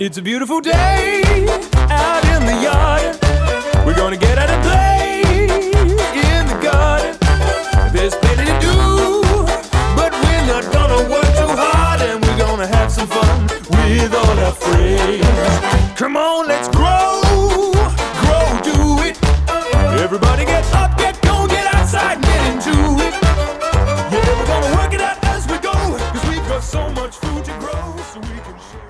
It's a beautiful day out in the yard. We're gonna get out and play in the garden. There's plenty to do, but we're not gonna work too hard, and we're gonna have some fun with all our friends. Come on, let's grow, do it. Everybody get up, get going, get outside and get into it. Yeah, we're gonna work it out as we go, 'cause we've got so much food to grow, so we can share it.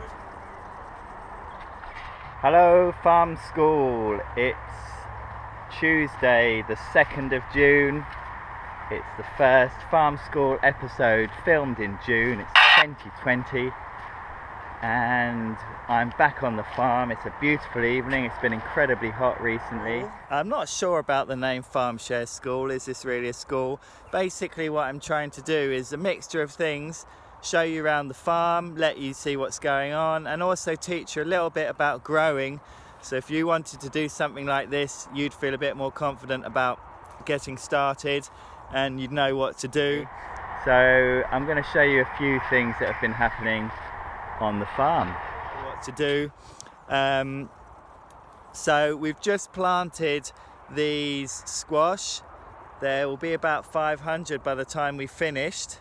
Hello Farm School, it's Tuesday the 2nd of June. It's the first Farm School episode filmed in June. It's 2020 and I'm back on the farm. It's a beautiful evening. It's been incredibly hot recently. I'm not sure about the name FarmShare School. Is this really a school? Basically what I'm trying to do is a mixture of things. Show you around the farm, let you see what's going on, and also teach you a little bit about growing. So if you wanted to do something like this, you'd feel a bit more confident about getting started and you'd know what to do. So I'm going to show you a few things that have been happening on the farm. What to do. So we've just planted these squash. There will be about 500 by the time we've finished.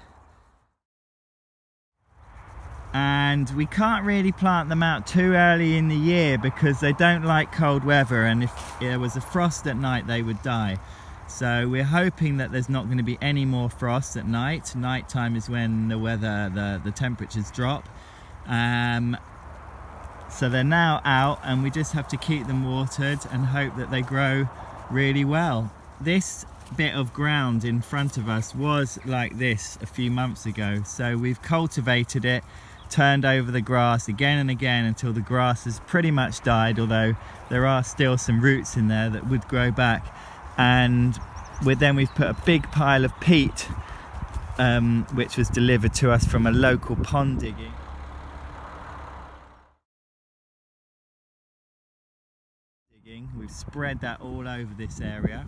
And we can't really plant them out too early in the year because they don't like cold weather, and if there was a frost at night they would die. So we're hoping that there's not going to be any more frost at night. Nighttime is when the weather, the temperatures drop. So they're now out and we just have to keep them watered and hope that they grow really well. This bit of ground in front of us was like this a few months ago, so we've cultivated it, turned over the grass again and again until the grass has pretty much died, although there are still some roots in there that would grow back. And then we've put a big pile of peat which was delivered to us from a local pond digging. We've spread that all over this area,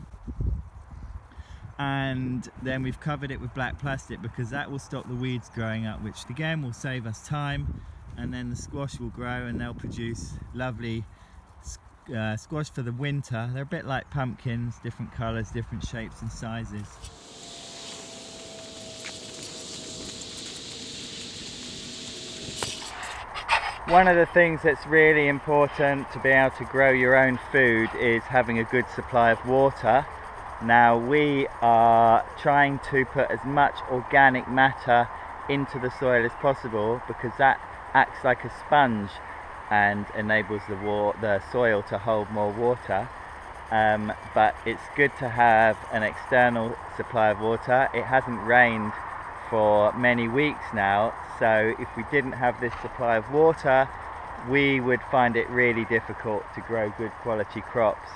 and then we've covered it with black plastic because that will stop the weeds growing up, which again will save us time, and then the squash will grow and they'll produce lovely squash for the winter. They're a bit like pumpkins, different colours, different shapes and sizes. One of the things that's really important to be able to grow your own food is having a good supply of water. Now we are trying to put as much organic matter into the soil as possible because that acts like a sponge and enables the soil to hold more water. But it's good to have an external supply of water. It hasn't rained for many weeks now, so if we didn't have this supply of water we would find it really difficult to grow good quality crops.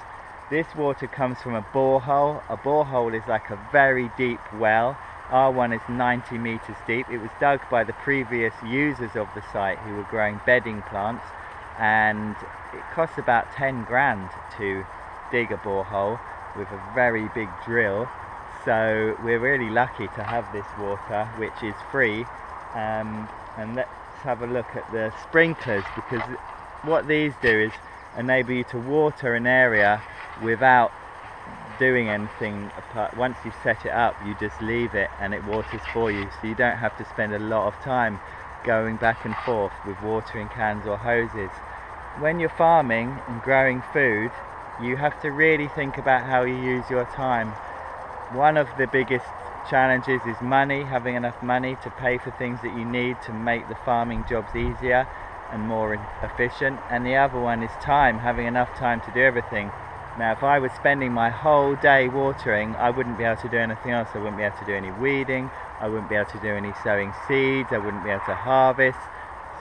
This water comes from a borehole. A borehole is like a very deep well. Our one is 90 meters deep. It was dug by the previous users of the site who were growing bedding plants, and it costs about 10 grand to dig a borehole with a very big drill. So we're really lucky to have this water, which is free. And let's have a look at the sprinklers, because what these do is enable you to water an area without doing anything apart. Once you've set it up, you just leave it and it waters for you, so you don't have to spend a lot of time going back and forth with watering cans or hoses. When you're farming and growing food, you have to really think about how you use your time. One of the biggest challenges is money, having enough money to pay for things that you need to make the farming jobs easier and more efficient. And the other one is time, having enough time to do everything. Now if I was spending my whole day watering, I wouldn't be able to do anything else. I wouldn't be able to do any weeding, I wouldn't be able to do any sowing seeds, I wouldn't be able to harvest.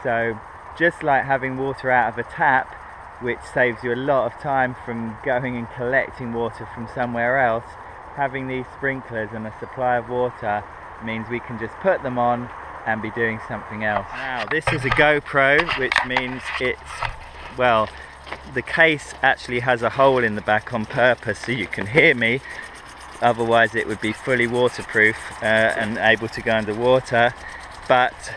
So just like having water out of a tap, which saves you a lot of time from going and collecting water from somewhere else, having these sprinklers and a supply of water means we can just put them on and be doing something else. Now this is a GoPro, which means it's, well, the case actually has a hole in the back on purpose so you can hear me, otherwise it would be fully waterproof and able to go underwater. But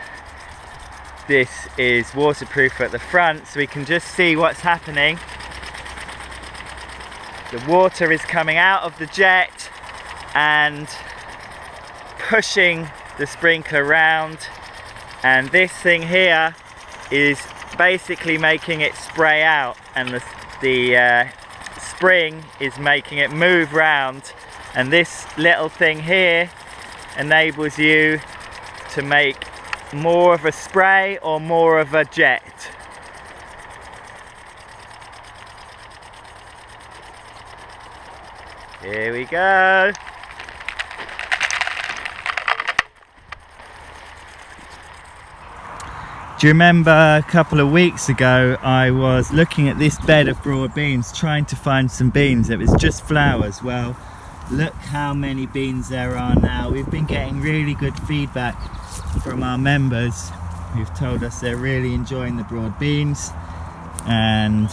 this is waterproof at the front, so we can just see what's happening. The water is coming out of the jet and pushing the sprinkler round, and this thing here is basically making it spray out, and the spring is making it move round, and this little thing here enables you to make more of a spray or more of a jet. Here we go. Do you remember a couple of weeks ago I was looking at this bed of broad beans trying to find some beans? It was just flowers. Well, look how many beans there are now. We've been getting really good feedback from our members who've told us they're really enjoying the broad beans, and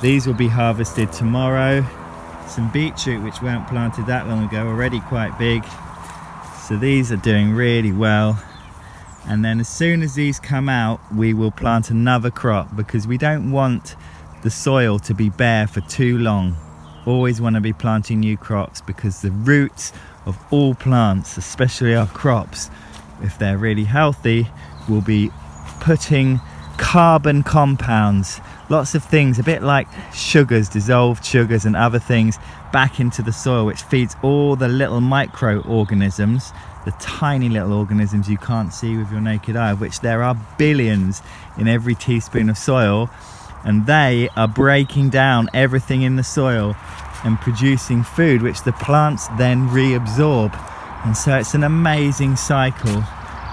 these will be harvested tomorrow. Some beetroot which weren't planted that long ago, already quite big, so these are doing really well. And then as soon as these come out, we will plant another crop, because we don't want the soil to be bare for too long. Always want to be planting new crops, because the roots of all plants, especially our crops, if they're really healthy, will be putting carbon compounds, lots of things, a bit like sugars, dissolved sugars and other things, back into the soil, which feeds all the little microorganisms, the tiny little organisms you can't see with your naked eye, of which there are billions in every teaspoon of soil, and they are breaking down everything in the soil and producing food which the plants then reabsorb. And so it's an amazing cycle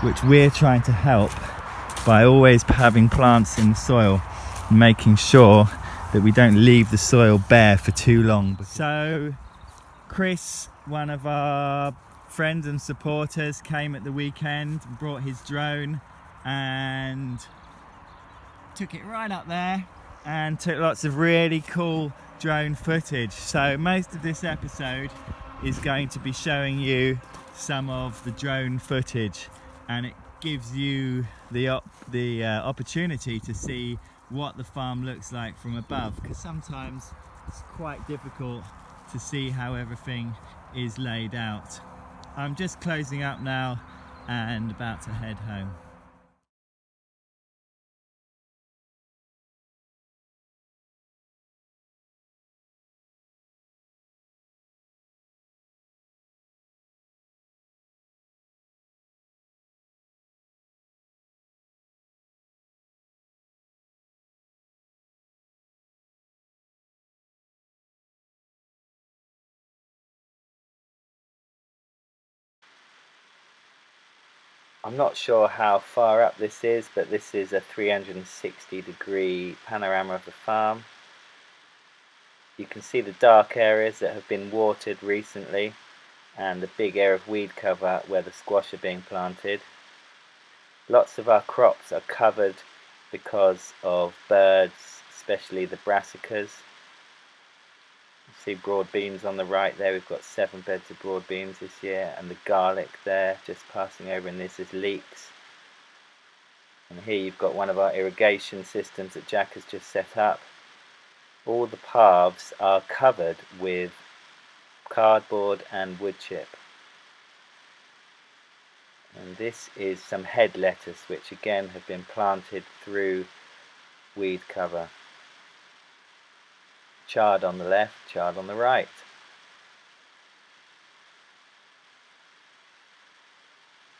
which we're trying to help by always having plants in the soil, making sure that we don't leave the soil bare for too long. So Chris, one of our friends and supporters, came at the weekend and brought his drone and took it right up there and took lots of really cool drone footage. So most of this episode is going to be showing you some of the drone footage, and it gives you the opportunity to see what the farm looks like from above, because sometimes it's quite difficult to see how everything is laid out. I'm just closing up now and about to head home. I'm not sure how far up this is, but this is a 360-degree panorama of the farm. You can see the dark areas that have been watered recently, and the big area of weed cover where the squash are being planted. Lots of our crops are covered because of birds, especially the brassicas. See broad beans on the right there. We've got 7 beds of broad beans this year, and the garlic there just passing over, and this is leeks. And here you've got one of our irrigation systems that Jack has just set up. All the paths are covered with cardboard and wood chip. And this is some head lettuce which again have been planted through weed cover. Chard on the left, chard on the right.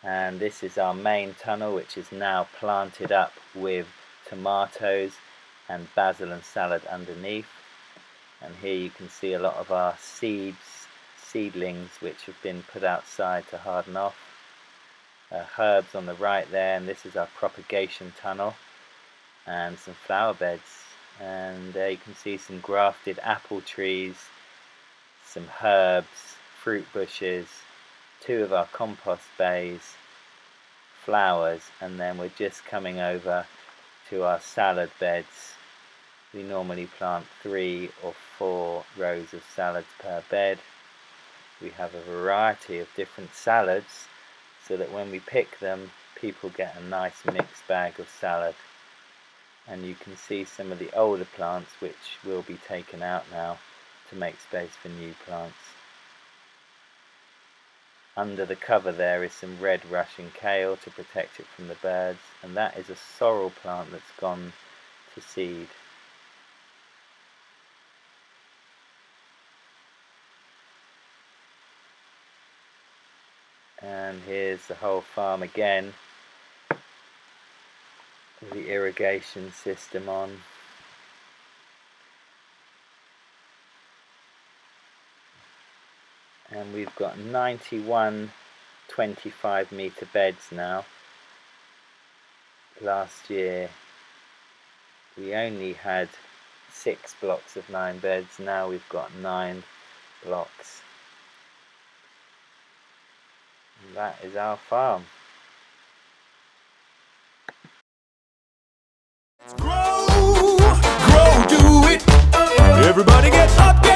And this is our main tunnel, which is now planted up with tomatoes and basil and salad underneath. And here you can see a lot of our seedlings which have been put outside to harden off. Herbs on the right there, and this is our propagation tunnel, and some flower beds. And there you can see some grafted apple trees, some herbs, fruit bushes, 2 of our compost bays, flowers, and then we're just coming over to our salad beds. We normally plant 3 or 4 rows of salads per bed. We have a variety of different salads, so that when we pick them, people get a nice mixed bag of salad. And you can see some of the older plants which will be taken out now to make space for new plants. Under the cover there is some red Russian kale to protect it from the birds, and that is a sorrel plant that's gone to seed. And here's the whole farm again with the irrigation system on. And we've got 91 25-meter beds now. Last year we only had 6 blocks of 9 beds, now we've got 9 blocks. And that is our farm. Grow, grow, do it. Everybody get up.